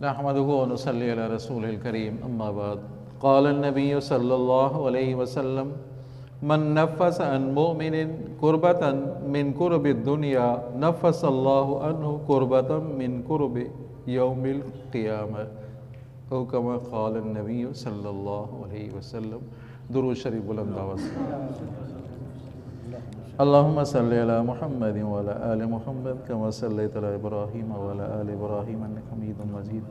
नहमदुहु व नुसल्ली अला रसूलिल करीम अम्मा बाद क़ाल नबी सल्लल्लाहु अलैहि वसल्लम मन नफ़्फ़स अन मुमिनिन कुर्बतन मिन कुर्बिद दुनिया नफ़्फ़सल्लाहु अन्हु कुर्बतन मिन कुर्बि यौमिल क़ियामह औ कमा क़ाल नबी सल्लल्लाहु अलैहि वसल्लम। दुरूद शरीफ बुलंद आवाज़ से अल्लाहुम्मा सल्लि अला मुहम्मद व अला आलि मुहम्मद कमा सल्लैता अला इब्राहीम व अला आलि इब्राहीम इन्नका हमीदुम मजीद।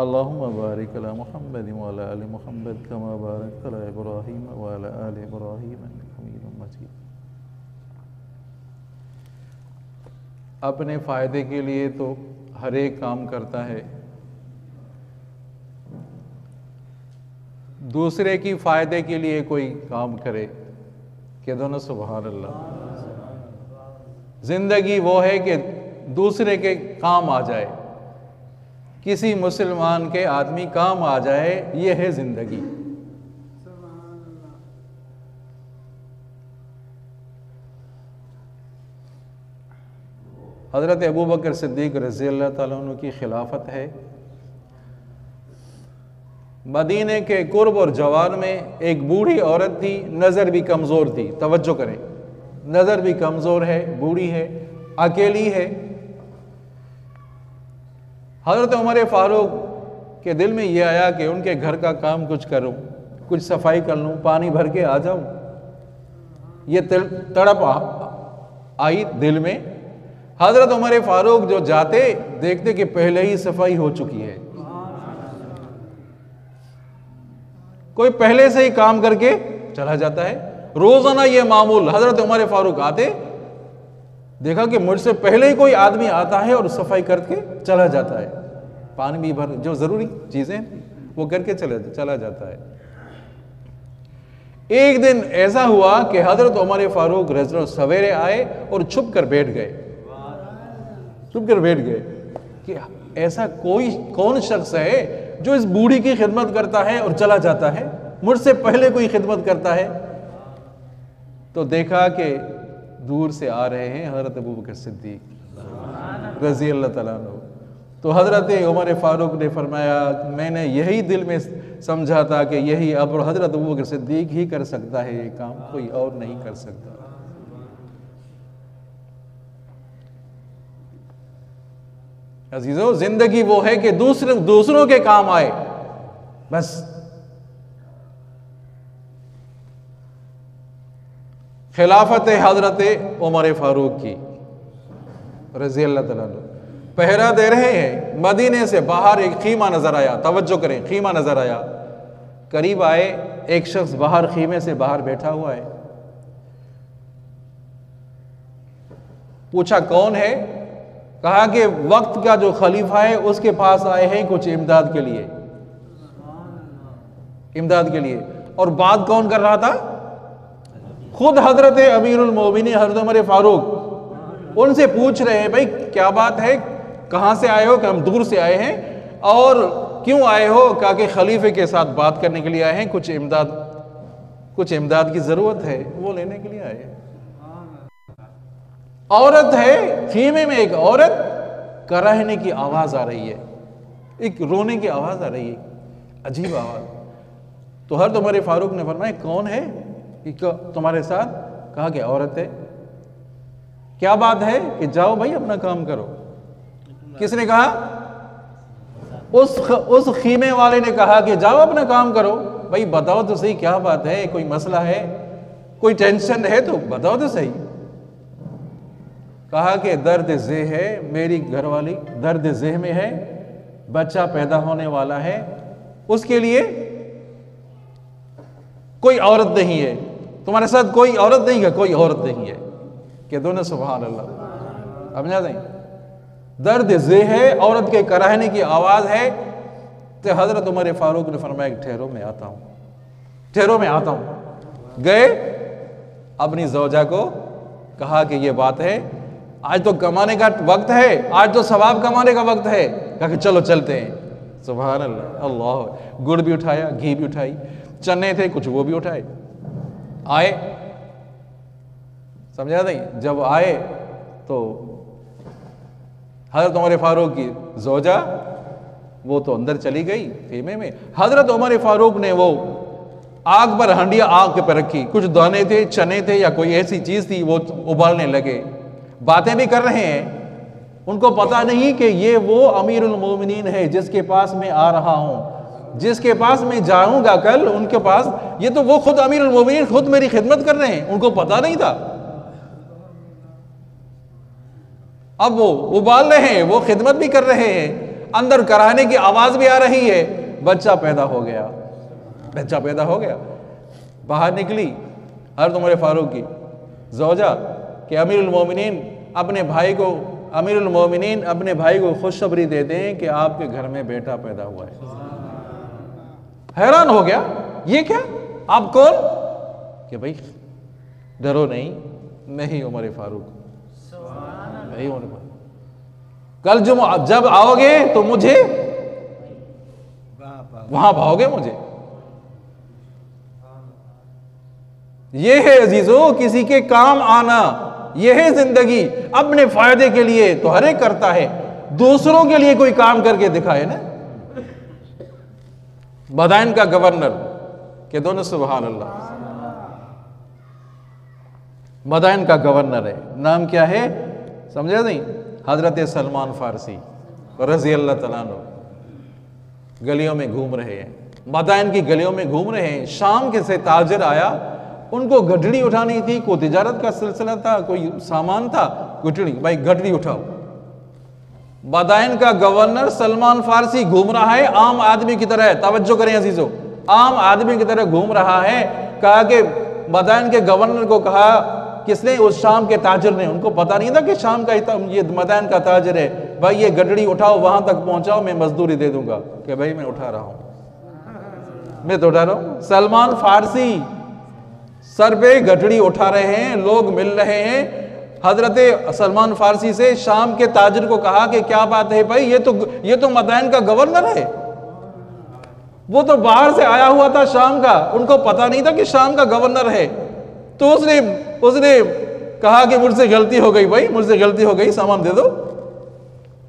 अल्लाहुम्मा बारिक अला मुहम्मद व अला आलि मुहम्मद कमा बारकता अला इब्राहीम व अला आलि इब्राहीम इन्नका हमीदुम मजीद। अपने फ़ायदे के लिए तो हर एक काम करता है, दूसरे की फ़ायदे के लिए कोई काम करे कि दोनों सुभान अल्लाह। जिंदगी वो है कि दूसरे के काम आ जाए, किसी मुसलमान के आदमी काम आ जाए, ये है जिंदगी। हज़रत अबू बकर सिद्दीक़ रज़ी अल्लाह ताला अन्हु की खिलाफत है। मदीने के कुर्ब और जवान में एक बूढ़ी औरत थी, नज़र भी कमज़ोर थी। तवज्जो करें, नज़र भी कमज़ोर है, बूढ़ी है, अकेली है। हज़रत उमर फ़ारूक के दिल में यह आया कि उनके घर का काम कुछ करूं, कुछ सफाई कर लूं, पानी भर के आ जाऊं। ये तड़प आई दिल में। हज़रत उमर फ़ारूक जो जाते देखते कि पहले ही सफाई हो चुकी है, कोई पहले से ही काम करके चला जाता है। रोजाना ये मामूल। हजरत उमर फारूक आते, देखा कि मुझसे पहले ही कोई आदमी आता है और सफाई करके चला जाता है, पानी भी भर, जो जरूरी चीजें वो करके चला जाता है। एक दिन ऐसा हुआ कि हजरत उमर फारूक रज़ियल्लाहु सवेरे आए और छुप कर बैठ गए कि ऐसा कौन शख्स है जो इस बूढ़ी की खिदमत करता है और चला जाता है, मुझसे पहले कोई खिदमत करता है। तो देखा कि दूर से आ रहे हैं हजरत अबू बकर सिद्दीक रज़ी अल्लाह ताला अन्हु। तो हजरत उमर फारूक ने फरमाया, मैंने यही दिल में समझा था कि यही अब हजरत अबू बकर सिद्दीक ही कर सकता है ये काम, कोई और नहीं कर सकता। अजीजों, जिंदगी वो है कि दूसरों के काम आए, बस। खिलाफत हजरत उमर फारूक की रज़ी अल्लाह तआला अन्हु पहरा दे रहे हैं। मदीने से बाहर एक खीमा नजर आया। तवज्जो करें, खीमा नजर आया। करीब आए, एक शख्स बाहर खीमे से बाहर बैठा हुआ है। पूछा कौन है? कहा कि वक्त का जो खलीफा है उसके पास आए हैं कुछ इमदाद के लिए। और बात कौन कर रहा था? खुद हजरत अमीरुल मोमिनीन हजरत उमर फारूक उनसे पूछ रहे हैं, भाई क्या बात है, कहां से आए हो? कि हम दूर से आए हैं। और क्यों आए हो? कहा कि खलीफे के साथ बात करने के लिए आए हैं, कुछ इमदाद की जरूरत है, वो लेने के लिए आए हैं। औरत है, खीमे में एक औरत, कराहने की आवाज आ रही है, एक रोने की आवाज आ रही है, अजीब आवाज। तो हजरत उमर फारूक ने फरमाया, कौन है तुम्हारे साथ? कहा कि औरत है। क्या बात है? कि जाओ भाई अपना काम करो। किसने कहा? उस खीमे वाले ने कहा कि जाओ अपना काम करो। भाई बताओ तो सही, क्या बात है? कोई मसला है, कोई टेंशन है तो बताओ तो सही। कहा कि दर्द ज़े है, मेरी घरवाली दर्द ज़े में है, बच्चा पैदा होने वाला है, उसके लिए कोई औरत नहीं है, तुम्हारे साथ कोई औरत नहीं है, कोई औरत नहीं है। कि दोनों सुभान अल्लाह। अब ना दें, दर्द ज़े है, औरत के कराहने की आवाज है। तो हजरत उमर फारूक ने फरमाया, ठहरो मैं आता हूं। गए, अपनी ज़ौजा को कहा कि ये बात है, आज तो कमाने का वक्त है, आज तो सवाब कमाने का वक्त है। कहा कि चलो चलते हैं। सुभान अल्लाह, अल्लाह। गुड़ भी उठाया, घी भी उठाई, चने थे कुछ वो भी उठाए। आए, समझा नहीं? जब आए तो हजरत उमर फारूक की ज़ौजा वो तो अंदर चली गई खेमे में। हजरत उमर फारूक ने वो आग पर हंडिया आग पर रखी, कुछ दाने थे, चने थे या कोई ऐसी चीज थी, वो उबालने लगे, बातें भी कर रहे हैं। उनको पता नहीं कि ये वो अमीरुल मोमिनीन है जिसके पास मैं आ रहा हूं, जिसके पास मैं जाऊंगा कल, उनके पास, ये तो वो खुद अमीरुल मोमिनीन खुद मेरी खिदमत कर रहे हैं, उनको पता नहीं था। अब वो उबाल रहे हैं, वो खिदमत भी कर रहे हैं, अंदर कराने की आवाज भी आ रही है। बच्चा पैदा हो गया, बच्चा पैदा हो गया। बाहर निकली हज़रत उमर फारूक की ज़ौजा कि अमीरुल मोमिनीन अपने भाई को, अमीरुल मोमिनीन अपने भाई को खुशखबरी दे दें कि आपके घर में बेटा पैदा हुआ है। हैरान हो गया, ये क्या, आप कौन? कि भाई डरो नहीं, नहीं उमर फारूक, नहीं उमर फारूक, कल जब आओगे तो मुझे वहां पाओगे मुझे। ये है अजीजों किसी के काम आना, ये है जिंदगी। अपने फायदे के लिए तो हर एक करता है, दूसरों के लिए कोई काम करके दिखाए ना। बदाइन का गवर्नर के दोनों सुभान अल्लाह, बदाइन का गवर्नर है, नाम क्या है समझा नहीं, हजरत सलमान फारसी रजी अल्लाह तआला अन्हु। गलियों में घूम रहे हैं, बदाइन की गलियों में घूम रहे हैं। शाम के से ताजिर आया, उनको गठड़ी उठानी थी, कोई तिजारत का सिलसिला था, कोई सामान था, गठड़ी, भाई गठड़ी उठाओ। बदाइन का गवर्नर सलमान फारसी घूम रहा है आम आदमी की तरह, तवज्जो करें अजीजों, आम आदमी की तरह घूम रहा है। कहा कि बदाइन के गवर्नर को कहा, किसने? उस शाम के ताजिर ने। उनको पता नहीं था कि शाम का ये बदाइन का ताजिर है। भाई ये गठड़ी उठाओ, वहां तक पहुंचाओ, मैं मजदूरी दे दूंगा। कि भाई मैं उठा रहा हूं, मैं तो उठा रहा हूं। सलमान फारसी सर पे गठड़ी उठा रहे हैं, लोग मिल रहे हैं। हजरत सलमान फारसी से शाम के ताजिर को कहा कि क्या बात है भाई, ये तो मदाइन का गवर्नर है, वो तो बाहर से आया हुआ था शाम का, उनको पता नहीं था कि शाम का गवर्नर है। तो उसने कहा कि मुझसे गलती हो गई भाई, मुझसे गलती हो गई, सामान दे दो।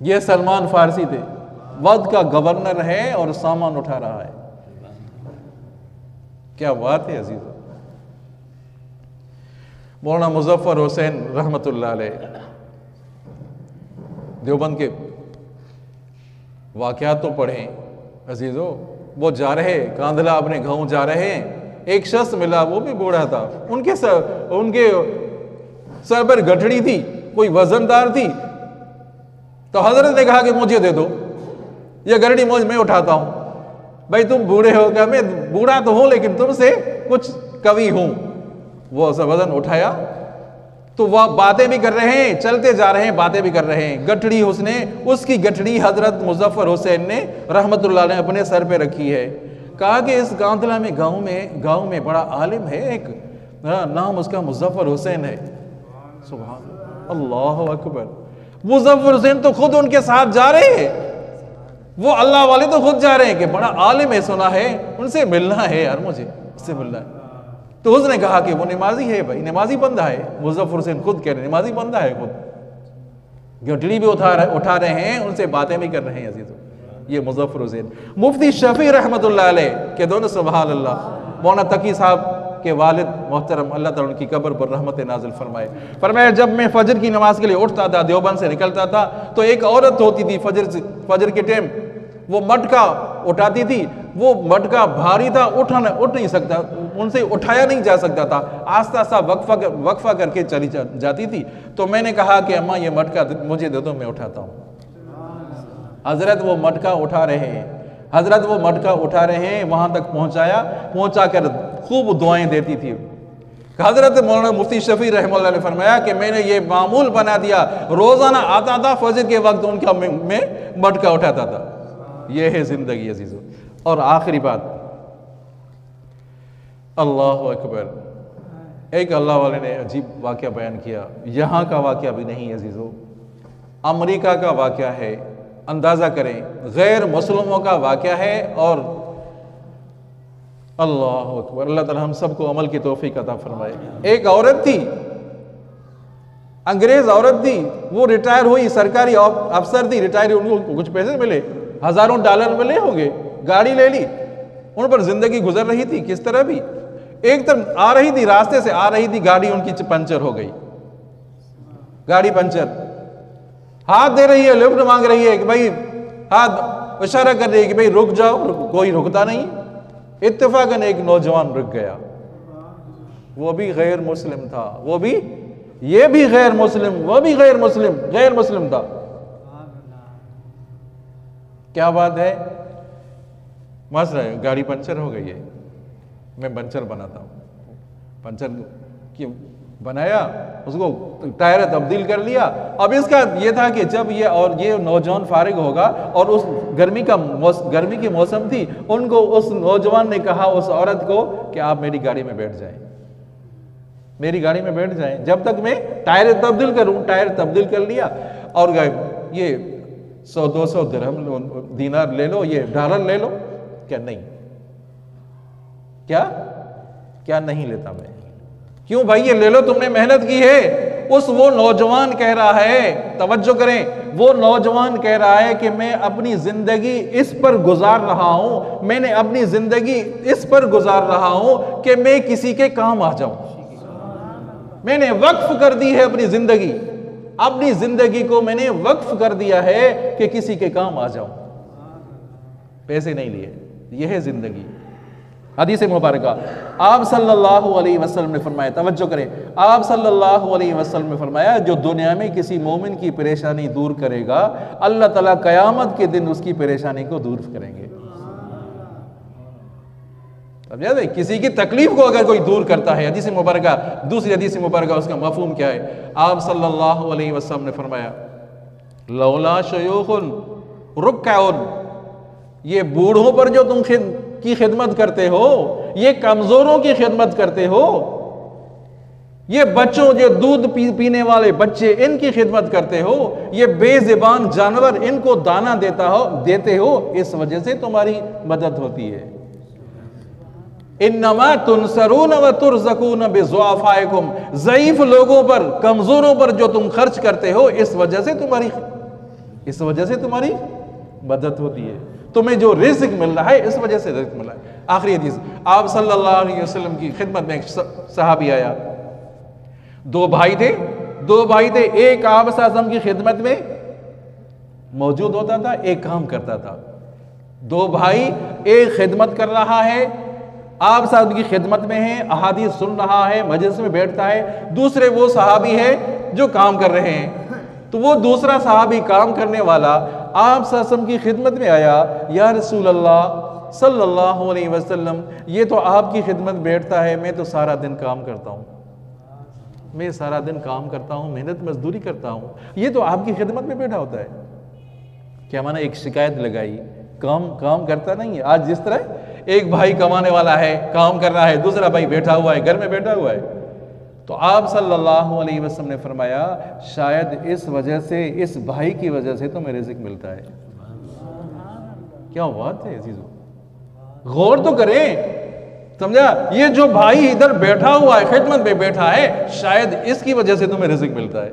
ये सलमान फारसी थे, वद का गवर्नर है और सामान उठा रहा है। क्या बात है अजीजों। मौलाना मुजफ्फर हुसैन रहमतुल्लाह अलैह देवबंद के वाकयात तो पढ़े अजीजों। वो जा रहे कांधला अपने गांव जा रहे हैं, एक शख्स मिला, वो भी बूढ़ा था, उनके सर पर गठड़ी थी, कोई वजनदार थी। तो हजरत ने कहा कि मुझे दे दो ये गठड़ी, मैं उठाता हूं। भाई तुम बूढ़े हो क्या? मैं बूढ़ा तो हूं लेकिन तुमसे कुछ कवि हूं। वो वजन उठाया तो वह बातें भी कर रहे हैं, चलते जा रहे हैं, बातें भी कर रहे हैं। गठड़ी उसकी गठड़ी हजरत मुजफ्फर हुसैन ने रहमतुल्लाह ने अपने सर पे रखी है। कहा कि इस कांधला में गांव में बड़ा आलिम है एक, नाम उसका मुजफ्फर हुसैन है। सुभान अल्लाह अकबर। मुजफ्फर हुसैन तो खुद उनके साथ जा रहे हैं, वो अल्लाह वाले तो खुद जा रहे हैं कि बड़ा आलिम है, सुना है, उनसे मिलना है यार, मुझे उससे मिलना है। तो उसने कहा कि वो नमाजी है भाई, नमाजी बंदा है। मुजफ्फर हुसैन खुद कह रहे नमाजी बंदा है, खुद गठड़ी भी उठा रहे हैं, उनसे बातें भी कर रहे हैं अजीजों। ये मुजफ्फर हुसैन। मुफ्ती शफी रहमतुल्लाह अलैह के दोनों सुभान अल्लाह। मौलाना तकी साहब के वालिद मोहतरम, अल्लाह ताला उनकी कब्र पर रहमत नाजिल फरमाए। फरमाया जब मैं फजर की नमाज के लिए उठता था, देवबंद से निकलता था, तो एक औरत होती थी फजर के टाइम, वो मटका उठाती थी। वो मटका भारी था, उठ नहीं सकता, उनसे उठाया नहीं जा सकता था, आस्ता आस्ता वक्फा करके चली जाती थी। तो मैंने कहा कि अम्मा ये मटका मुझे दे दो, मैं उठाता हूँ। हजरत वो मटका उठा रहे हैं, वहां तक पहुंचा कर खूब दुआएं देती थी। हजरत मौलाना मुफ्ती शफी रहमतुल्लाह ने फरमाया कि मैंने ये मामूल बना दिया, रोजाना आता था फजर के वक्त उनका मैं मटका उठाता था। ये है जिंदगी अजीजों। और आखिरी बात, अल्लाह अकबर, एक अल्लाह वाले ने अजीब वाकया बयान किया। यहाँ का वाकया भी नहीं अजीजों, अमेरिका का वाकया है। अंदाजा करें, गैर मुस्लिमों का वाकया है। और अल्लाह अकबर, अल्लाह ताला हम सबको अमल की तौफीक अता फरमाए। एक औरत थी, अंग्रेज औरत थी, वो रिटायर हुई, सरकारी अफसर थी, रिटायर, उनको कुछ पैसे मिले। हजारों डॉलर मिले होंगे, गाड़ी ले ली, उन पर जिंदगी गुजर रही थी किस तरह भी। एक तरफ आ रही थी, रास्ते से आ रही थी, गाड़ी उनकी पंचर हो गई, गाड़ी पंचर, हाथ दे रही है, लिफ्ट मांग रही है कि भाई, हाथ इशारा कर रही है कि भाई रुक जाओ, कोई रुकता नहीं। इत्तेफाकन एक नौजवान रुक गया, वो भी गैर मुस्लिम था, वो भी, ये भी गैर मुस्लिम, वो भी गैर मुस्लिम था। क्या बात है, मसला है, गाड़ी पंचर हो गई है, मैं पंचर बनाता हूं, पंचर की बनाया, उसको टायर तब्दील कर लिया। अब इसका ये था कि जब ये नौजवान फारिग होगा, और उस गर्मी की मौसम थी, उनको उस नौजवान ने कहा उस औरत को कि आप मेरी गाड़ी में बैठ जाएं, मेरी गाड़ी में बैठ जाएं, जब तक मैं टायर तब्दील करूं। टायर तब्दील कर लिया, और ये 100-200 दिरहम दीनार ले लो, ये डॉलर ले लो। क्या नहीं, क्या नहीं लेता मैं, क्यों भाई, ये ले लो, तुमने मेहनत की है। वो नौजवान कह रहा है, तवज्जो करें, वो नौजवान कह रहा है कि मैं अपनी जिंदगी इस पर गुजार रहा हूं, मैंने अपनी जिंदगी इस पर गुजार रहा हूं कि मैं किसी के काम आ जाऊं। मैंने वक्फ कर दी है अपनी जिंदगी को मैंने वक्फ कर दिया है कि किसी के काम आ जाऊं, पैसे नहीं लिए। यह है जिंदगी। हदीस मुबारका, आप सल्लल्लाहु अलैहि वसल्लम ने फरमाया, तवज्जो करें, आप सल्लल्लाहु अलैहि वसल्लम ने फरमाया, जो दुनिया में किसी मोमिन की परेशानी दूर करेगा, अल्लाह ताला कयामत के दिन उसकी परेशानी को दूर करेंगे। समझा, किसी की तकलीफ को अगर कोई दूर करता है, हदीस मुबारका, दूसरी हदीस मुबारका, उसका मफहूम क्या है? आप सल्लल्लाहु अलैहि वसल्लम ने फरमाया, लौला शयूखुन रुक्कउन, ये बूढ़ों पर जो तुम की खिदमत करते हो, ये कमजोरों की खिदमत करते हो, ये बच्चों, जो दूध पीने वाले बच्चे, इनकी खिदमत करते हो, ये बेज़ुबान जानवर, इनको दाना देते हो, इस वजह से तुम्हारी मदद होती है। इन्नमा तुनसरून व तुरज़कून बिज़ुआफ़ाइकुम, ज़ईफ लोगों पर, कमजोरों पर जो तुम खर्च करते हो, इस वजह से तुम्हारी मदद होती है। तुम्हें जो रिज़्क़ मिल रहा है, इस वजह से रिज़्क़ मिल रहा है। आखिरी हदीस, आप सल्लल्लाहु अलैहि वसल्लम की खिदमत में एक सहाबी आया, दो भाई थे, एक आप सल्लल्लाहु की खिदमत में मौजूद होता था, एक काम करता था। दो भाई, एक खिदमत कर रहा है, आप साहब की खिदमत में है, अहादीस सुन रहा है, मजलिस में बैठता है। दूसरे वो सहाबी है जो काम कर रहे हैं। तो वो दूसरा सहाबी, काम करने वाला, आप सल्लल्लाहु की खिदमत में आया, या रसूल अल्लाह सल्लल्लाहु अलैहि वसल्लम, ये तो आपकी खिदमत बैठता है, मैं तो सारा दिन काम करता हूँ, मैं सारा दिन काम करता हूँ, मेहनत मजदूरी करता हूँ, ये तो आपकी खिदमत में बैठा होता है। क्या माना, एक शिकायत लगाई, काम करता नहीं है। आज जिस तरह एक भाई कमाने वाला है, काम कर रहा है, दूसरा भाई बैठा हुआ है, घर में बैठा हुआ है। तो आप सल्लल्लाहु अलैहि वसल्लम ने फरमाया, शायद इस वजह से, इस भाई की वजह से तुम्हें रिज़्क़ मिलता है। क्या बात है अजीजों, गौर तो करें। समझा, ये जो भाई इधर बैठा हुआ है, खिदमत में बैठा है, शायद इसकी वजह से तुम्हें रिज़्क़ मिलता है।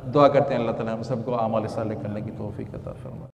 दुआ करते हैं अल्लाह ताला हम सबको आमाल सालेह करने की तौफीक अता फरमाए।